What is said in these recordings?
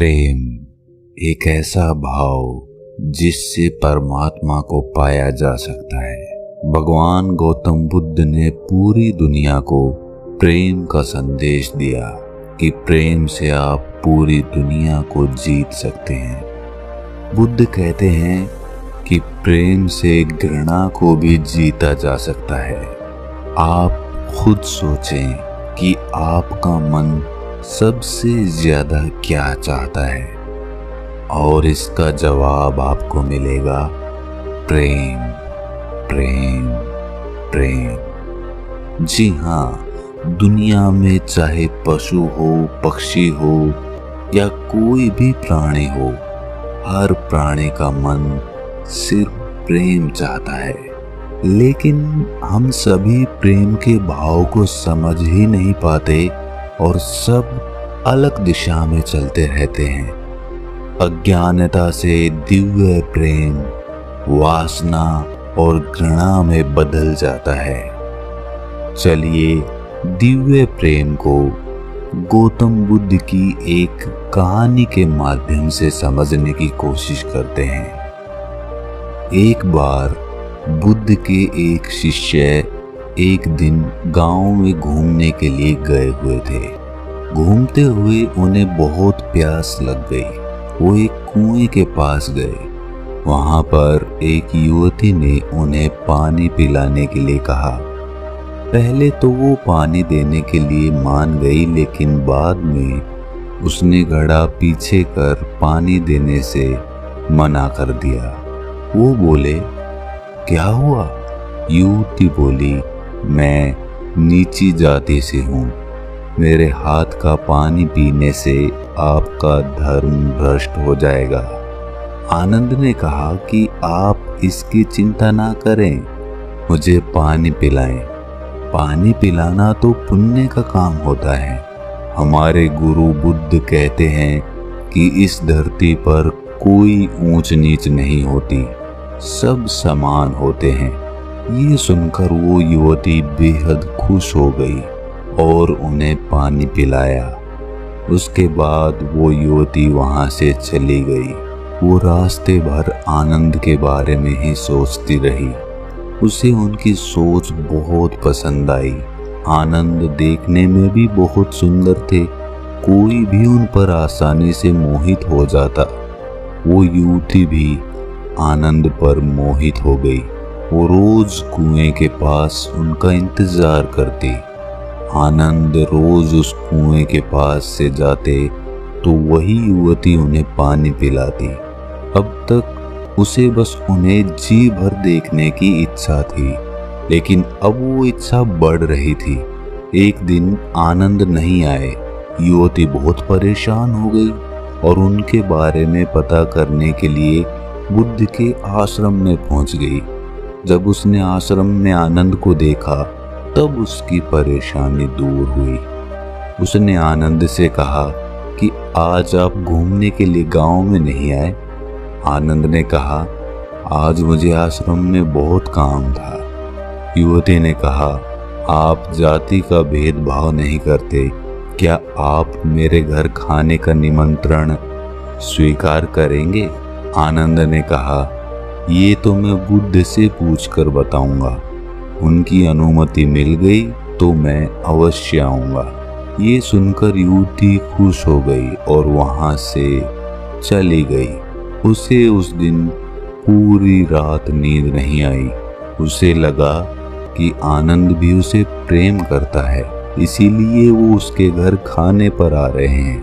प्रेम एक ऐसा भाव जिससे परमात्मा को पाया जा सकता है। भगवान गौतम बुद्ध ने पूरी दुनिया को प्रेम का संदेश दिया कि प्रेम से आप पूरी दुनिया को जीत सकते हैं। बुद्ध कहते हैं कि प्रेम से घृणा को भी जीता जा सकता है। आप खुद सोचें कि आपका मन सबसे ज्यादा क्या चाहता है और इसका जवाब आपको मिलेगा प्रेम प्रेम प्रेम। जी हाँ, दुनिया में चाहे पशु हो, पक्षी हो या कोई भी प्राणी हो, हर प्राणी का मन सिर्फ प्रेम चाहता है। लेकिन हम सभी प्रेम के भाव को समझ ही नहीं पाते और सब अलग दिशा में चलते रहते हैं। अज्ञानता से दिव्य प्रेम वासना और घृणा में बदल जाता है। चलिए दिव्य प्रेम को गौतम बुद्ध की एक कहानी के माध्यम से समझने की कोशिश करते हैं। एक बार बुद्ध के एक शिष्य एक दिन गांव में घूमने के लिए गए हुए थे। घूमते हुए उन्हें बहुत प्यास लग गई। वो एक कुएं के पास गए। वहां पर एक युवती ने उन्हें पानी पिलाने के लिए कहा। पहले तो वो पानी देने के लिए मान गई, लेकिन बाद में उसने घड़ा पीछे कर पानी देने से मना कर दिया। वो बोले, क्या हुआ? युवती बोली, मैं नीची जाति से हूँ। मेरे हाथ का पानी पीने से आपका धर्म भ्रष्ट हो जाएगा। आनंद ने कहा कि आप इसकी चिंता ना करें, मुझे पानी पिलाएं। पानी पिलाना तो पुण्य का काम होता है। हमारे गुरु बुद्ध कहते हैं कि इस धरती पर कोई ऊंच नीच नहीं होती, सब समान होते हैं। ये सुनकर वो युवती बेहद खुश हो गई और उन्हें पानी पिलाया। उसके बाद वो युवती वहां से चली गई। वो रास्ते भर आनंद के बारे में ही सोचती रही। उसे उनकी सोच बहुत पसंद आई। आनंद देखने में भी बहुत सुंदर थे। कोई भी उन पर आसानी से मोहित हो जाता। वो युवती भी आनंद पर मोहित हो गई। वो रोज कुएं के पास उनका इंतजार करती। आनंद रोज उस कुएं के पास से जाते तो वही युवती उन्हें पानी पिलाती। अब तक उसे बस उन्हें जी भर देखने की इच्छा थी, लेकिन अब वो इच्छा बढ़ रही थी। एक दिन आनंद नहीं आए। युवती बहुत परेशान हो गई और उनके बारे में पता करने के लिए बुद्ध के आश्रम में पहुंच गई। जब उसने आश्रम में आनंद को देखा तब उसकी परेशानी दूर हुई। उसने आनंद से कहा कि आज आप घूमने के लिए गांव में नहीं आए। आनंद ने कहा, आज मुझे आश्रम में बहुत काम था। युवती ने कहा, आप जाति का भेदभाव नहीं करते, क्या आप मेरे घर खाने का निमंत्रण स्वीकार करेंगे? आनंद ने कहा, ये तो मैं बुद्ध से पूछकर बताऊंगा। उनकी अनुमति मिल गई तो मैं अवश्य आऊंगा। ये सुनकर युवती खुश हो गई और वहां से चली गई। उसे उस दिन पूरी रात नींद नहीं आई। उसे लगा कि आनंद भी उसे प्रेम करता है, इसीलिए वो उसके घर खाने पर आ रहे हैं।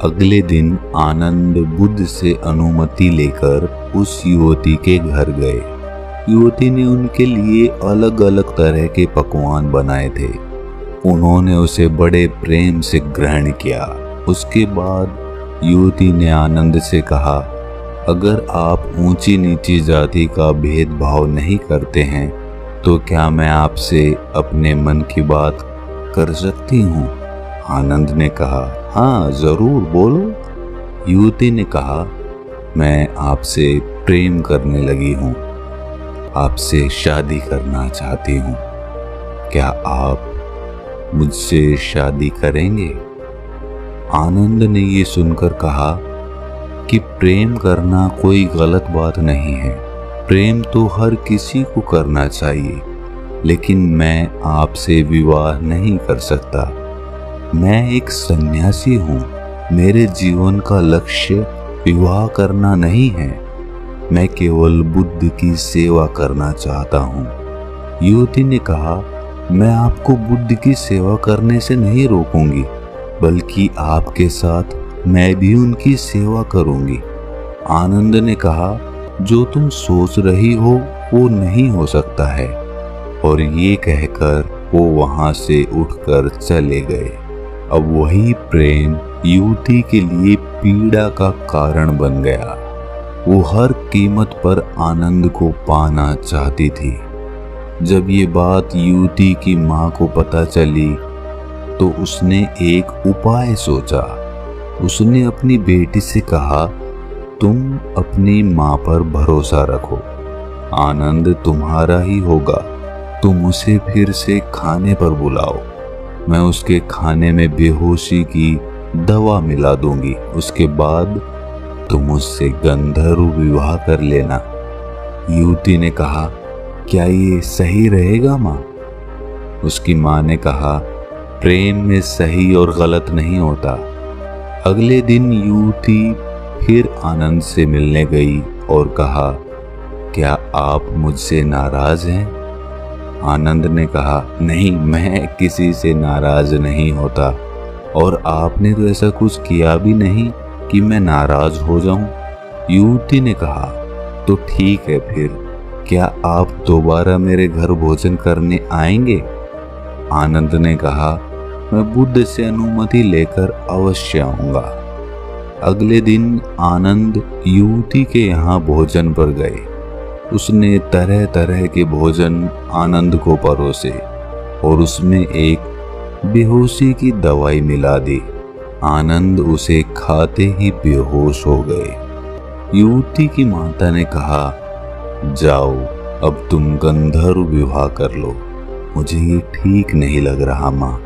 अगले दिन आनंद बुद्ध से अनुमति लेकर उस युवती के घर गए। युवती ने उनके लिए अलग अलग तरह के पकवान बनाए थे। उन्होंने उसे बड़े प्रेम से ग्रहण किया। उसके बाद युवती ने आनंद से कहा, अगर आप ऊंची नीची जाति का भेदभाव नहीं करते हैं तो क्या मैं आपसे अपने मन की बात कर सकती हूँ? आनंद ने कहा, हाँ जरूर बोलो। युवती ने कहा, मैं आपसे प्रेम करने लगी हूँ, आपसे शादी करना चाहती हूँ। क्या आप मुझसे शादी करेंगे? आनंद ने ये सुनकर कहा, कि प्रेम करना कोई गलत बात नहीं है। प्रेम तो हर किसी को करना चाहिए, लेकिन मैं आपसे विवाह नहीं कर सकता। मैं एक सन्यासी हूँ। मेरे जीवन का लक्ष्य विवाह करना नहीं है। मैं केवल बुद्ध की सेवा करना चाहता हूँ। युवती ने कहा, मैं आपको बुद्ध की सेवा करने से नहीं रोकूंगी, बल्कि आपके साथ मैं भी उनकी सेवा करूंगी। आनंद ने कहा, जो तुम सोच रही हो वो नहीं हो सकता है। और ये कहकर वो वहां से उठकर चले गए। अब वही प्रेम युवती के लिए पीड़ा का कारण बन गया। वो हर कीमत पर आनंद को पाना चाहती थी। जब ये बात युवती की माँ को पता चली तो उसने एक उपाय सोचा। उसने अपनी बेटी से कहा, तुम अपनी माँ पर भरोसा रखो, आनंद तुम्हारा ही होगा। तुम उसे फिर से खाने पर बुलाओ। मैं उसके खाने में बेहोशी की दवा मिला दूंगी। उसके बाद तुम उससे गंधर्व विवाह कर लेना। युवती ने कहा, क्या ये सही रहेगा माँ? उसकी माँ ने कहा, प्रेम में सही और गलत नहीं होता। अगले दिन युवती फिर आनंद से मिलने गई और कहा, क्या आप मुझसे नाराज हैं? आनंद ने कहा, नहीं, मैं किसी से नाराज नहीं होता, और आपने तो ऐसा कुछ किया भी नहीं कि मैं नाराज हो जाऊं। युवती ने कहा, तो ठीक है, फिर क्या आप दोबारा मेरे घर भोजन करने आएंगे? आनंद ने कहा, मैं बुद्ध से अनुमति लेकर अवश्य आऊंगा। अगले दिन आनंद युवती के यहाँ भोजन पर गए। उसने तरह तरह के भोजन आनंद को परोसे और उसमें एक बेहोशी की दवाई मिला दी। आनंद उसे खाते ही बेहोश हो गए। युवती की माता ने कहा, जाओ, अब तुम गंधर्व विवाह कर लो। मुझे ये ठीक नहीं लग रहा माँ।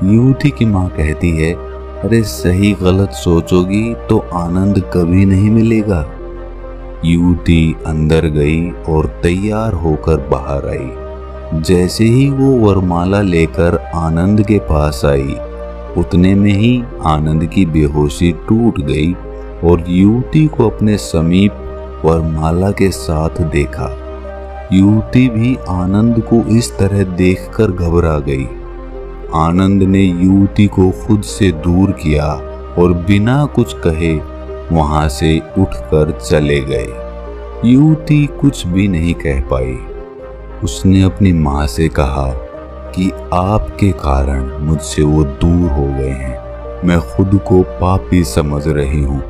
युवती की माँ कहती है, अरे सही गलत सोचोगी तो आनंद कभी नहीं मिलेगा। युवती अंदर गई और तैयार होकर बाहर आई। जैसे ही वो वरमाला लेकर आनंद के पास आई, उतने में ही आनंद की बेहोशी टूट गई और युवती को अपने समीप वरमाला के साथ देखा। युवती भी आनंद को इस तरह देखकर घबरा गई। आनंद ने युवती को खुद से दूर किया और बिना कुछ कहे वहां से उठकर चले गए। युवती कुछ भी नहीं कह पाई। उसने अपनी माँ से कहा कि आपके कारण मुझसे वो दूर हो गए हैं। मैं खुद को पापी समझ रही हूँ।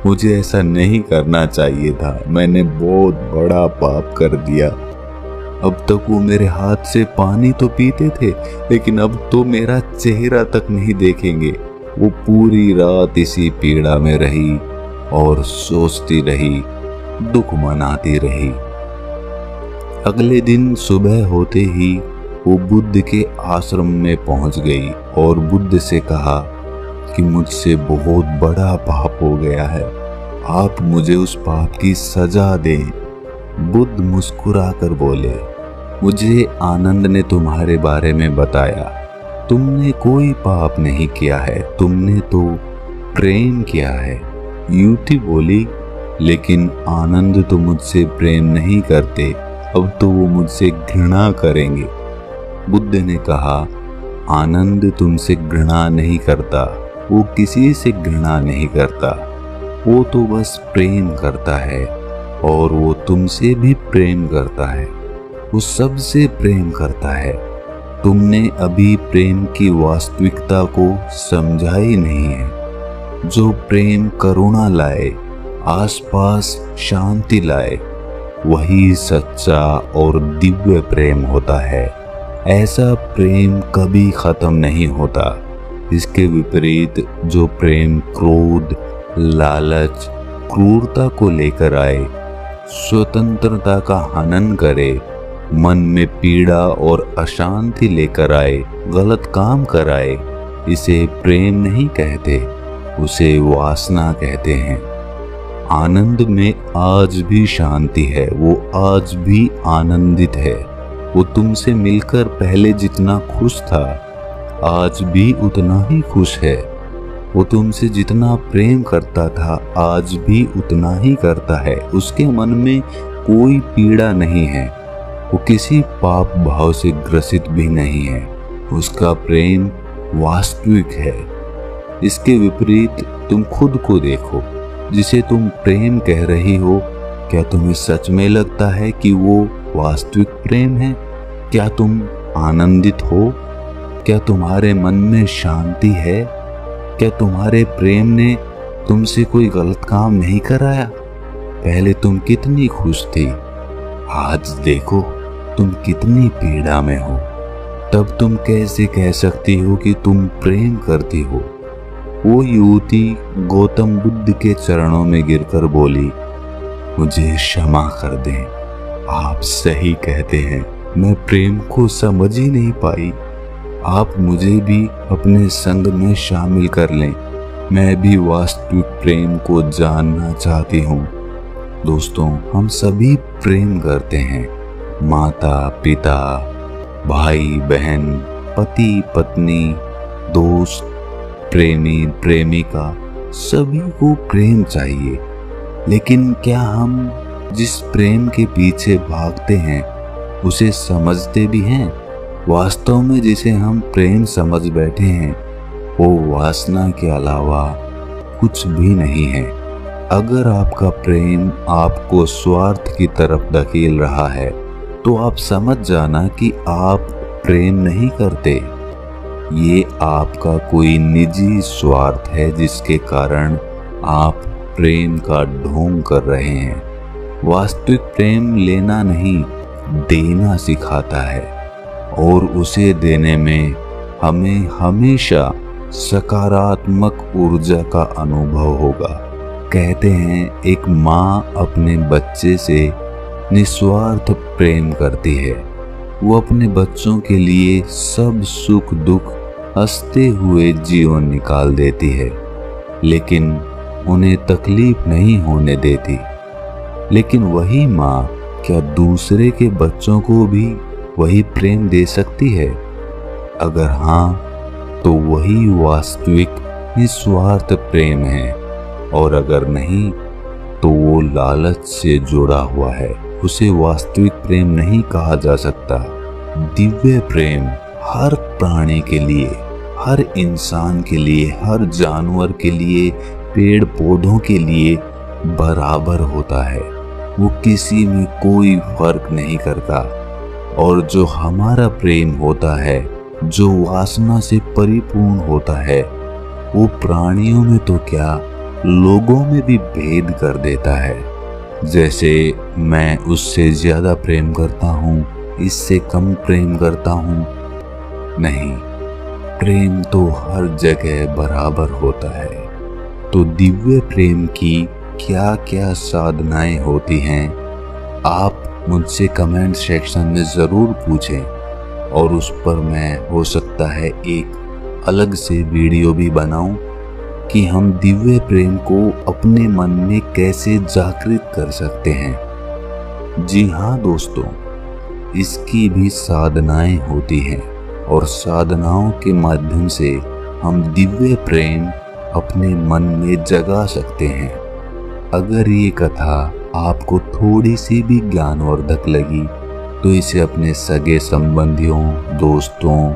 मुझे ऐसा नहीं करना चाहिए था। मैंने बहुत बड़ा पाप कर दिया। अब तक वो मेरे हाथ से पानी तो पीते थे, लेकिन अब तो मेरा चेहरा तक नहीं देखेंगे। वो पूरी रात इसी पीड़ा में रही और सोचती रही, दुख मनाती रही। अगले दिन सुबह होते ही वो बुद्ध के आश्रम में पहुंच गई और बुद्ध से कहा कि मुझसे बहुत बड़ा पाप हो गया है, आप मुझे उस पाप की सजा दें। बुद्ध मुस्कुराकर बोले, मुझे आनंद ने तुम्हारे बारे में बताया। तुमने कोई पाप नहीं किया है, तुमने तो प्रेम किया है। युवती बोली, लेकिन आनंद तो मुझसे प्रेम नहीं करते, अब तो वो मुझसे घृणा करेंगे। बुद्ध ने कहा, आनंद तुमसे घृणा नहीं करता, वो किसी से घृणा नहीं करता, वो तो बस प्रेम करता है और वो तुमसे भी प्रेम करता है। वो सबसे प्रेम करता है। तुमने अभी प्रेम की वास्तविकता को समझा ही नहीं है। जो प्रेम करुणा लाए, आसपास शांति लाए, वही सच्चा और दिव्य प्रेम होता है। ऐसा प्रेम कभी खत्म नहीं होता। इसके विपरीत जो प्रेम क्रोध, लालच, क्रूरता को लेकर आए, स्वतंत्रता का हनन करे, मन में पीड़ा और अशांति लेकर आए, गलत काम कराए, इसे प्रेम नहीं कहते, उसे वासना कहते हैं। आनंद में आज भी शांति है, वो आज भी आनंदित है। वो तुमसे मिलकर पहले जितना खुश था आज भी उतना ही खुश है। वो तुमसे जितना प्रेम करता था आज भी उतना ही करता है। उसके मन में कोई पीड़ा नहीं है, वो किसी पाप भाव से ग्रसित भी नहीं है। उसका प्रेम वास्तविक है। इसके विपरीत तुम खुद को देखो, जिसे तुम प्रेम कह रही हो, क्या तुम्हें सच में लगता है कि वो वास्तविक प्रेम है? क्या तुम आनंदित हो? क्या तुम्हारे मन में शांति है? क्या तुम्हारे प्रेम ने तुमसे कोई गलत काम नहीं कराया? पहले तुम कितनी खुश थी, आज देखो तुम कितनी पीड़ा में हो। तब तुम कैसे कह सकती हो कि तुम प्रेम करती हो? वो युवती गौतम बुद्ध के चरणों में गिरकर बोली, मुझे क्षमा कर दें, आप सही कहते हैं, मैं प्रेम को समझ ही नहीं पाई। आप मुझे भी अपने संग में शामिल कर लें, मैं भी वास्तविक प्रेम को जानना चाहती हूँ। दोस्तों, हम सभी प्रेम करते हैं। माता पिता, भाई बहन, पति पत्नी, दोस्त, प्रेमी प्रेमिका, सभी को प्रेम चाहिए। लेकिन क्या हम जिस प्रेम के पीछे भागते हैं उसे समझते भी हैं? वास्तव में जिसे हम प्रेम समझ बैठे हैं वो वासना के अलावा कुछ भी नहीं है। अगर आपका प्रेम आपको स्वार्थ की तरफ धकेल रहा है तो आप समझ जाना कि आप प्रेम नहीं करते। ये आपका कोई निजी स्वार्थ है जिसके कारण आप प्रेम का ढोंग कर रहे हैं। वास्तविक प्रेम लेना नहीं, देना सिखाता है, और उसे देने में हमें हमेशा सकारात्मक ऊर्जा का अनुभव होगा। कहते हैं एक माँ अपने बच्चे से निस्वार्थ प्रेम करती है। वो अपने बच्चों के लिए सब सुख दुख हंसते हुए जीवन निकाल देती है, लेकिन उन्हें तकलीफ नहीं होने देती। लेकिन वही माँ क्या दूसरे के बच्चों को भी वही प्रेम दे सकती है? अगर हाँ, तो वही वास्तविक निस्वार्थ प्रेम है, और अगर नहीं तो वो लालच से जुड़ा हुआ है। उसे वास्तविक प्रेम नहीं कहा जा सकता। दिव्य प्रेम हर प्राणी के लिए, हर इंसान के लिए, हर जानवर के लिए, पेड़ पौधों के लिए बराबर होता है। वो किसी में कोई फर्क नहीं करता। और जो हमारा प्रेम होता है, जो वासना से परिपूर्ण होता है, वो प्राणियों में तो क्या, लोगों में भी भेद कर देता है। जैसे मैं उससे ज्यादा प्रेम करता हूँ, इससे कम प्रेम करता हूँ, नहीं, प्रेम तो हर जगह बराबर होता है। तो दिव्य प्रेम की क्या क्या साधनाएं होती हैं, आप मुझसे कमेंट सेक्शन में ज़रूर पूछें, और उस पर मैं हो सकता है एक अलग से वीडियो भी बनाऊं कि हम दिव्य प्रेम को अपने मन में कैसे जागृत कर सकते हैं। जी हाँ दोस्तों, इसकी भी साधनाएं होती हैं, और साधनाओं के माध्यम से हम दिव्य प्रेम अपने मन में जगा सकते हैं। अगर ये कथा आपको थोड़ी सी भी ज्ञानवर्धक लगी तो इसे अपने सगे संबंधियों, दोस्तों,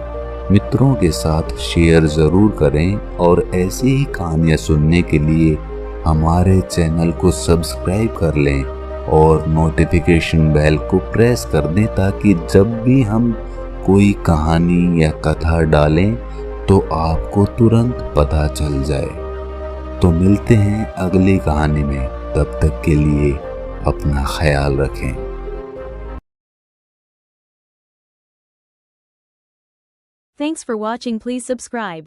मित्रों के साथ शेयर ज़रूर करें, और ऐसी ही कहानियाँ सुनने के लिए हमारे चैनल को सब्सक्राइब कर लें और नोटिफिकेशन बेल को प्रेस कर दें, ताकि जब भी हम कोई कहानी या कथा डालें तो आपको तुरंत पता चल जाए। तो मिलते हैं अगली कहानी में, तब तक के लिए अपना ख्याल रखें। Thanks for watching. Please subscribe.